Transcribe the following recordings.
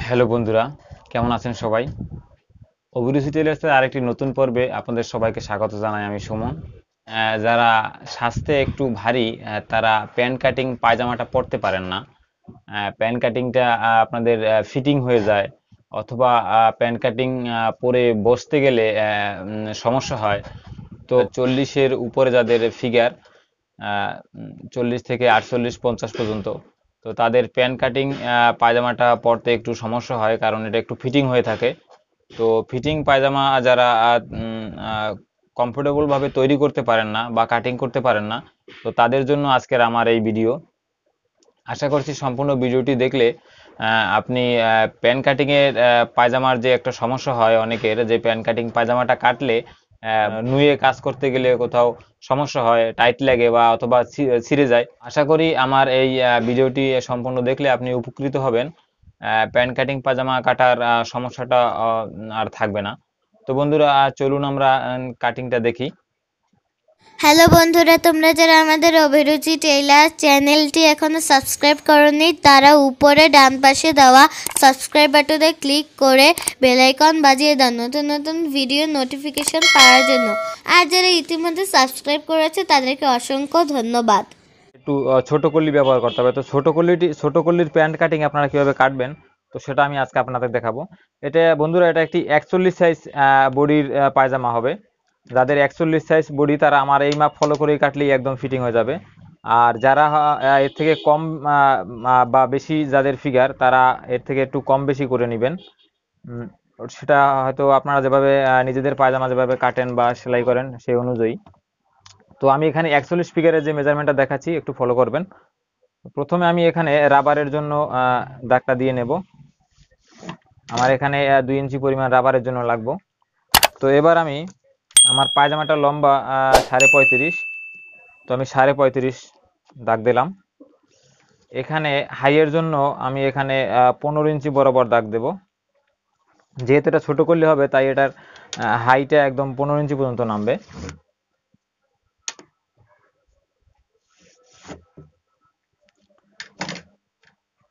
Hello বন্ধুরা, কেমন আছেন সবাই? অভিরুচি টেলার্সের আরেকটি নতুন পর্বে আপনাদের সবাইকে স্বাগত জানাই। আমি সুমন। যারা স্বাস্থ্যে একটু ভারী, তারা প্যান্ট কাটিং পায়জামাটা পরতে পারেন না। প্যান্ট কাটিংটা আপনাদের ফিটিং হয়ে যায়, অথবা প্যান্ট কাটিং পরে বসতে গেলে সমস্যা হয়। তো 40-এর উপরে যাদের ফিগার, 40 থেকে 48-50 পর্যন্ত, তো তাদের প্যান্ট কাটিং পায়জামাটা পরতে একটু সমস্যা হয়, কারণ এটা একটু ফিটিং হয়ে থাকে। তো ফিটিং পায়জামা যারা কমফোর্টেবল ভাবে তৈরি করতে পারেন না বা কাটিং করতে পারেন না, তো তাদের জন্য আজকের আমার এই ভিডিও। আশা করছি সম্পূর্ণ ভিডিওটি দেখলে আপনি প্যান্ট কাটিং এর পায়জামার যে একটা সমস্যা হয় অনেকের, যে প্যান্ট কাটিং পায়জামাটা কাটলে নুয়ে কাজ করতে গেলে কোথাও সমস্যা হয়, টাইট লাগে বা অথবা ছিঁড়ে যায়। আশা করি আমার এই ভিডিওটি সম্পূর্ণ দেখলে আপনি উপকৃত হবেন। প্যান্ট কাটিং পায়জামা কাটার সমস্যাটা আর থাকবে না। তো বন্ধুরা, চলুন আমরা কাটিংটা দেখি। হ্যালো বন্ধুরা, তোমরা যারা আমাদের অভিরুচি টেইলার চ্যানেলটি এখনো সাবস্ক্রাইব করনি, তারা উপরে ডান পাশে দেওয়া সাবস্ক্রাইব বাটনে ক্লিক করে বেল আইকন বাজিয়ে দাও নতুন নতুন ভিডিও নোটিফিকেশন পাওয়ার জন্য। আর যারা ইতিমধ্যে সাবস্ক্রাইব করেছে তাদেরকে অসংখ্য ধন্যবাদ। একটু ছোট কলি ব্যবহার করতে হবে। তো ছোট কলির প্যান্ট কাটিং আপনারা কিভাবে কাটবেন, তো সেটা আমি আজকে আপনাদের দেখাবো। এটা বন্ধুরা, এটা একটি 41 সাইজ বডির পায়জামা হবে। যাদের 41 সাইজ বডি, তারা আমার এই মাপ ফলো করেই কাটলেই একদম ফিটিং হয়ে যাবে। আর যারা এর থেকে কম বা বেশি যাদের ফিগার, তারা এর থেকে একটু কম বেশি করে নেবেন। সেটা হয়তো আপনারা যেভাবে নিজেদের পায়জামা যেভাবে কাটেন বা সেলাই করেন সেই অনুযায়ী। তো আমি এখানে 41 ফিগারের যে মেজারমেন্টটা দেখাচ্ছি, একটু ফলো করবেন। প্রথমে আমি এখানে রাবারের জন্য দাগটা দিয়ে নেব। আমার এখানে 2 ইঞ্চি পরিমাণ রাবারের জন্য লাগবে। তো এবার আমি আমার পায়জামাটা লম্বা 35.5, তো আমি 35.5 দাগ দিলাম। এখানে হাইয়ের জন্য আমি এখানে 15 ইঞ্চি বরাবর দাগ দেব। যেহেতু এটা ছোট করলে হবে, তাই এটার হাইটা একদম 15 ইঞ্চি পর্যন্ত নামবে।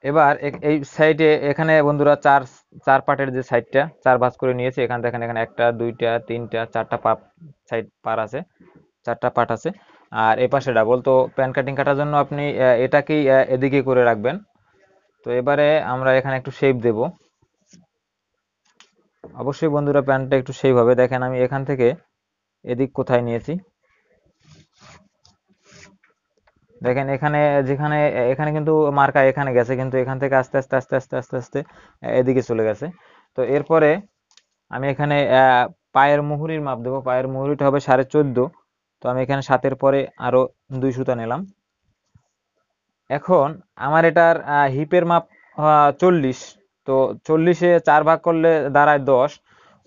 এবার এই সাইডে এখানে বন্ধুরা চার পার্টের যে সাইডটা 4 ভাঁজ করে নিয়েছি। এখানে দেখেন, এখানে 1টা 2টা 3টা 4টা সাইড পার আছে, 4টা পার্ট আছে। আর এই পাশে ডাবল। তো প্যান কাটিং কাটার জন্য আপনি এটাকেই এদিকে করে রাখবেন। তো এবারে আমরা এখানে একটু শেপ দেব। অবশ্যই বন্ধুরা, প্যানটা একটু শেপ হবে। দেখেন আমি এখান থেকে এদিক কোথায় নিয়েছি, দেখেন এখানে, যেখানে এখানে কিন্তু মার্কা এখানে গেছে, কিন্তু এখান থেকে আস্তে আস্তে আস্তে আস্তে আস্তে আস্তে এদিকে চলে গেছে। তো এরপরে আমি এখানে পায়ের মুহুরির মাপ দেবো। পায়ের মুহুরিটা হবে 14.5। তো আমি এখানে 7-এর পরে আরো 2 সুতা নিলাম। এখন আমার এটার হিপের মাপ 40। তো 40-এ 4 ভাগ করলে দাঁড়ায় 10।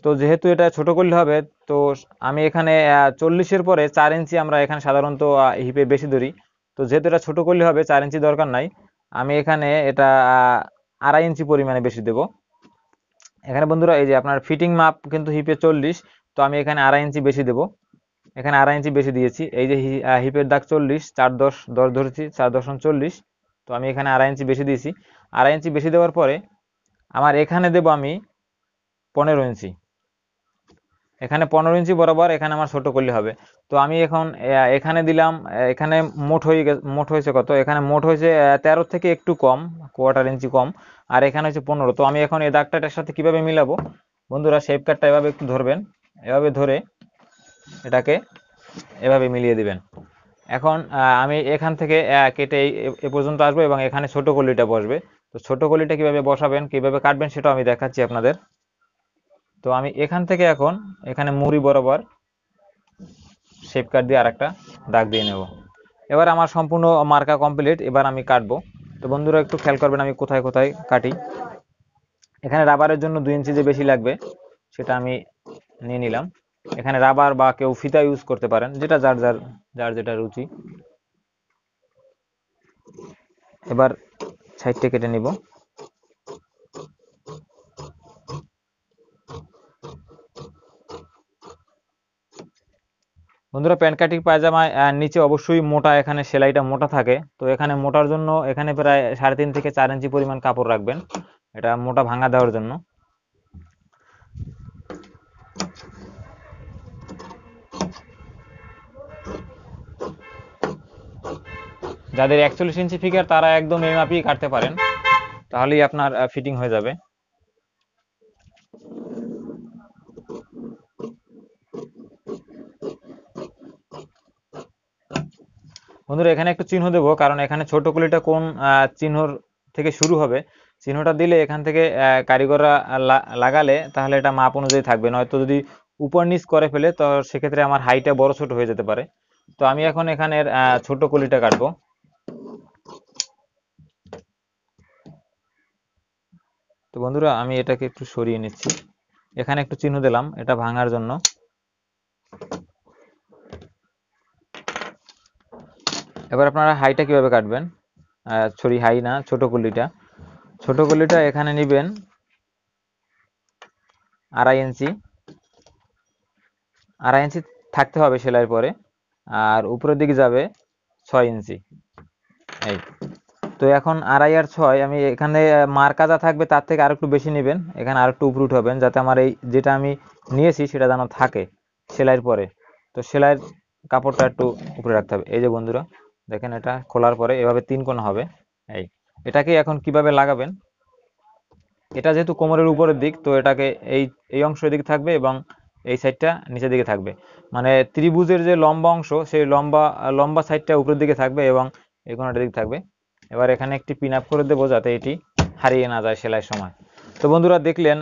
তো যেহেতু এটা ছোট করলে হবে, তো আমি এখানে 40-এর পরে 4 ইঞ্চি আমরা এখানে সাধারণত হিপে বেশি ধরি। তো যেহেতু এটা ছোট করলে হবে, 4 ইঞ্চি দরকার নাই। আমি এখানে এটা 2.5 ইঞ্চি পরিমাণে বেশি দেব। এখানে বন্ধুরা, এই যে আপনার ফিটিং মাপ কিন্তু হিপে 40, তো আমি এখানে 2.5 ইঞ্চি বেশি দেব। এখানে 2.5 ইঞ্চি বেশি দিয়েছি। এই যে হিপের দাগ 40, 4 10 10 ধরেছি, 4.40। তো আমি এখানে 2.5 ইঞ্চি বেশি দিয়েছি। 2.5 ইঞ্চি বেশি দেওয়ার পরে আমার এখানে দেব আমি 15 ইঞ্চি। এখানে 15 ইঞ্চি বরাবর এখানে আমার ছোট করলে হবে। তো আমি এখন এখানে দিলাম। এখানে মোট হয়েছে কত, এখানে মোট হয়েছে 13 থেকে একটু কম, কোয়ার্টার ইঞ্চি কম। আর এখানে হচ্ছে 15। তো আমি এখন এই দাগটার সাথে কিভাবে মিলাবো, বন্ধুরা, শেপ কাটটা এভাবে একটু ধরবেন। এভাবে ধরে এটাকে এভাবে মিলিয়ে দিবেন। এখন আমি এখান থেকে কেটে এ পর্যন্ত আসবো এবং এখানে ছোট কলিটা বসবে। তো ছোট কলিটা কিভাবে বসাবেন, কিভাবে কাটবেন, সেটাও আমি দেখাচ্ছি আপনাদের। তো আমি এখান থেকে এখন এখানে মুড়ি বরাবর শেপ কাট দিয়ে আরেকটা দাগ দিয়ে নেব। এবার আমার সম্পূর্ণ মার্কা কমপ্লিট। এবার আমি কাটবো। তো বন্ধুরা, একটু খেয়াল করবেন আমি কোথায় কোথায় কাটি। এখানে রাবারের জন্য 2 ইঞ্চি যে বেশি লাগবে, সেটা আমি নিয়ে নিলাম। এখানে রাবার বা কেউ ফিতা ইউজ করতে পারেন, যেটা যার যার যার যেটা রুচি। এবার সাইডটা কেটে নিব। বন্ধুরা, প্যান্ট কাটিং পায়জামায় নিচে অবশ্যই মোটা, এখানে সেলাইটা মোটা থাকে। তো এখানে মোটার জন্য এখানে প্রায় 3.5 থেকে 4 ইঞ্চি পরিমাণ কাপড় রাখবেন। এটা মোটা ভাঙা দেওয়ার জন্য। যাদের 41 ইঞ্চি ফিগার তারা একদম এই মাপই কাটতে পারেন, তাহলেই আপনার ফিটিং হয়ে যাবে। বন্ধুরা এখানে একটু চিহ্ন দেবো, কারণ এখানে ছোট কুলিটা কোন চিহ্নর থেকে শুরু হবে, চিহ্নটা দিলে এখান থেকে কারিগররা লাগালে তাহলে এটা মাপ অনুযায়ী থাকবে, নয়তো যদি উপর নিচ করে ফেলে তো সেক্ষেত্রে আমার হাইটা বড় ছোট হয়ে যেতে পারে। তো আমি এখন এখানের ছোট কুলিটা কাটবো। তো বন্ধুরা আমি এটাকে একটু সরিয়ে নিচ্ছি, এখানে একটু চিহ্ন দিলাম এটা ভাঙার জন্য। এবার আপনারা হাইটা কিভাবে কাটবেন, সরি হাই না, ছোট কুলিটা। ছোট কুলিটা এখানে নিবেন 2.5 ইঞ্চি, 2.5 ইঞ্চি থাকতে হবে সেলাইয়ের পরে, আর উপরের দিকে যাবে 6 ইঞ্চি। এই তো এখন 2.5 আর 6 আমি এখানে মার্কা যা থাকবে তার থেকে আর একটু বেশি নেবেন, এখানে আর একটু উপরে উঠাবেন যাতে আমার এই যেটা আমি নিয়েছি সেটা যেন থাকে সেলাইয়ের পরে। তো সেলাইয়ের কাপড়টা একটু উপরে রাখতে হবে। এই যে বন্ধুরা দেখেন এটা খোলার পরে এভাবে 3 কোণ হবে। এই এটাকে এখন কিভাবে লাগাবেন, এটা যেহেতু কোমরের উপরের দিক তো এটাকে এই অংশ এদিকে থাকবে এবং এই সাইডটা নিচের দিকে থাকবে, মানে ত্রিভুজের যে লম্বা অংশ সেই লম্বা সাইডটা উপরের দিকে থাকবে এবং এই কোণাটার দিকে থাকবে। এবার এখানে একটি পিন আপ করে দেবো যাতে এটি হারিয়ে না যায় সেলাইয়ের সময়। তো বন্ধুরা দেখলেন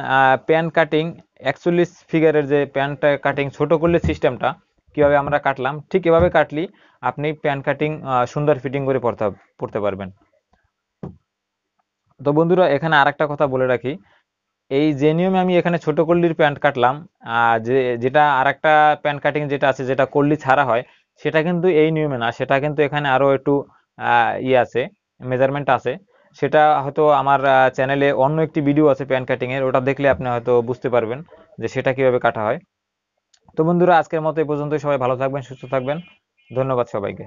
প্যান্ট কাটিং 41 ফিগারের যে প্যান্ট কাটিং ছোট করলে সিস্টেমটা কিভাবে আমরা কাটলাম, ঠিক এভাবে কাটলি আপনি প্যান্ট কাটিং সুন্দর ফিটিং করে পড়তে পারবেন। তো বন্ধুরা এখানে আরেকটা কথা বলে রাখি, এই যে নিয়মে আমি এখানে ছোট কল্লির প্যান্ট কাটলাম, যেটা আরেকটা প্যান্ট কাটিং যেটা আছে যেটা কল্লি ছাড়া হয় সেটা কিন্তু এই নিয়মে না, সেটা কিন্তু এখানে আরো একটু আছে, মেজারমেন্ট আছে। সেটা হয়তো আমার চ্যানেলে অন্য একটি ভিডিও আছে প্যান্ট কাটিং এর, ওটা দেখলে আপনি হয়তো বুঝতে পারবেন যে সেটা কিভাবে কাটা হয়। তো বন্ধুরা আজকের মতো এই পর্যন্তই, সবাই ভালো থাকবেন, সুস্থ থাকবেন, ধন্যবাদ সবাইকে।